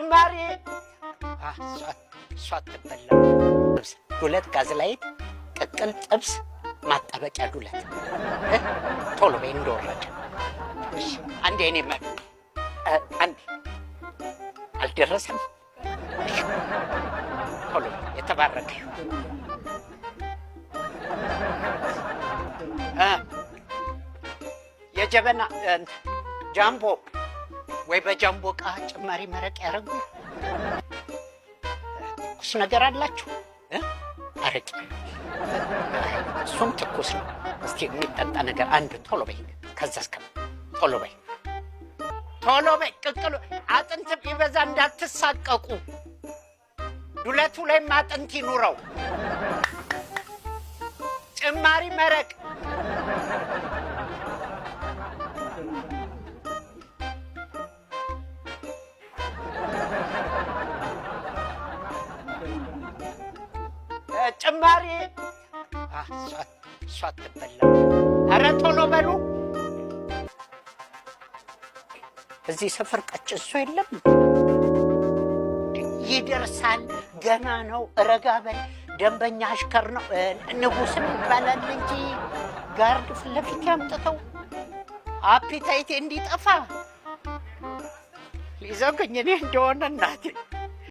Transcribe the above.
ጭማሪ እሷ አትበላም። ዱለት ጋዝ ላይ ቅቅል ጥብስ ማጣበቂያ ዱለት ቶሎ በይ እንደወረደ። አንዴ እኔ አንዴ አልደረሰም። ቶሎ የተባረከ የጀበና ጃምቦ ወይ በጃምቦ ዕቃ ጭማሪ መረቅ ያደረጉ ትኩስ ነገር አላችሁ? አረቂ እሱም ትኩስ ነው። እስኪ የሚጠጣ ነገር አንድ ቶሎ በይ። ከዛ እስከ ቶሎ በይ ቶሎ በይ። ቅቅሉ አጥንት ቢበዛ እንዳትሳቀቁ። ዱለቱ ላይም አጥንት ይኑረው። ጭማሪ መረቅ ጭማሪ እሷ አትበላም። ኧረ ቶሎ በሉ። እዚህ ሰፈር ቀጭን ሰው የለም? ይደርሳል፣ ገና ነው። ረጋ በል። ደንበኛ አሽከር ነው። ንጉስም ይባላል እንጂ ጋርድ ፊት ለፊት ያምጥተው አፒታይቴ እንዲጠፋ ሊዘጉኝ እኔ እንደሆነ እናቴ